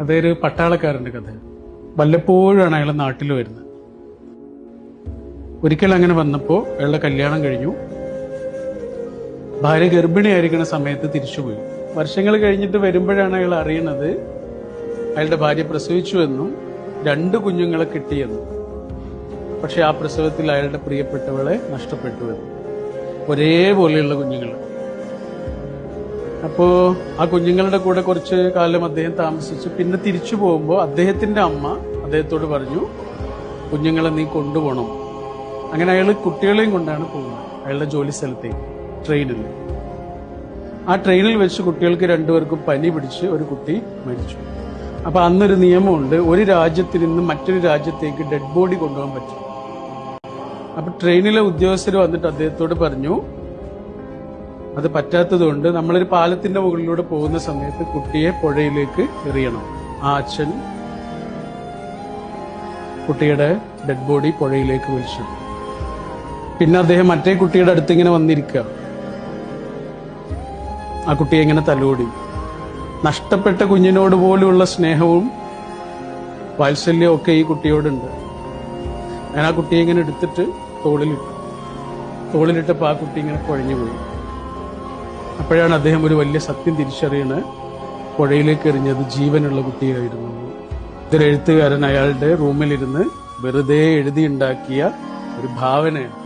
അതൊരു പട്ടാളക്കാരന്റെ കഥ. വല്ലപ്പോഴാണ് അയാൾ നാട്ടിൽ വരുന്നത്. ഒരിക്കൽ അങ്ങനെ വന്നപ്പോൾ അയാളുടെ കല്യാണം കഴിഞ്ഞു. ഭാര്യ ഗർഭിണിയായിരിക്കുന്ന സമയത്ത് തിരിച്ചുപോയി. വർഷങ്ങൾ കഴിഞ്ഞിട്ട് വരുമ്പോഴാണ് അയാൾ അറിയുന്നത് അയാളുടെ ഭാര്യ പ്രസവിച്ചു എന്നും 2 കുഞ്ഞുങ്ങളെ കിട്ടിയെന്നും. പക്ഷെ ആ പ്രസവത്തിൽ അയാളുടെ പ്രിയപ്പെട്ടവളെ നഷ്ടപ്പെട്ടു എന്നും. ഒരേപോലെയുള്ള കുഞ്ഞുങ്ങൾ. അപ്പോ ആ കുഞ്ഞുങ്ങളുടെ കൂടെ കുറച്ച് കാലം അദ്ദേഹം താമസിച്ചു. പിന്നെ തിരിച്ചു പോകുമ്പോൾ അദ്ദേഹത്തിന്റെ അമ്മ അദ്ദേഹത്തോട് പറഞ്ഞു, കുഞ്ഞുങ്ങളെ നീ കൊണ്ടുപോകണം. അങ്ങനെ അയാൾ കുട്ടികളെയും കൊണ്ടാണ് പോകുന്നത് അയാളുടെ ജോലി സ്ഥലത്തേക്ക്, ട്രെയിനിൽ. ആ ട്രെയിനിൽ വെച്ച് കുട്ടികൾക്ക് 2 പേർക്കും പനി പിടിച്ച് ഒരു കുട്ടി മരിച്ചു. അപ്പൊ അന്നൊരു നിയമമുണ്ട്, ഒരു രാജ്യത്തിൽ നിന്ന് മറ്റൊരു രാജ്യത്തേക്ക് ഡെഡ് ബോഡി കൊണ്ടുപോകാൻ പറ്റും. അപ്പൊ ട്രെയിനിലെ ഉദ്യോഗസ്ഥർ വന്നിട്ട് അദ്ദേഹത്തോട് പറഞ്ഞു, അത് പറ്റാത്തതുകൊണ്ട് നമ്മളൊരു പാലത്തിന്റെ മുകളിലൂടെ പോകുന്ന സമയത്ത് കുട്ടിയെ പുഴയിലേക്ക് എറിയണം. ആ അച്ഛൻ കുട്ടിയുടെ ഡെഡ് ബോഡി പുഴയിലേക്ക് വലിച്ചു. പിന്നെ അദ്ദേഹം മറ്റേ കുട്ടിയുടെ അടുത്ത് ഇങ്ങനെ വന്നിരിക്കുക. ആ കുട്ടിയെ ഇങ്ങനെ തലോടി. നഷ്ടപ്പെട്ട കുഞ്ഞിനോട് പോലുള്ള സ്നേഹവും വാത്സല്യവും ഒക്കെ ഈ കുട്ടിയോടുണ്ട്. ഞാൻ ആ കുട്ടിയെ ഇങ്ങനെ എടുത്തിട്ട് തോളിലിട്ടപ്പോൾ ആ കുട്ടി ഇങ്ങനെ കുഴഞ്ഞുപോയി. അപ്പോഴാണ് അദ്ദേഹം ഒരു വലിയ സത്യം തിരിച്ചറിയണത്, പുഴയിലേക്ക് എറിഞ്ഞത് ജീവനുള്ള കുട്ടിയായിരുന്നു. ഇതൊരു എഴുത്തുകാരൻ അയാളുടെ റൂമിലിരുന്ന് വെറുതെ എഴുതിയുണ്ടാക്കിയ ഒരു ഭാവനയാണ്.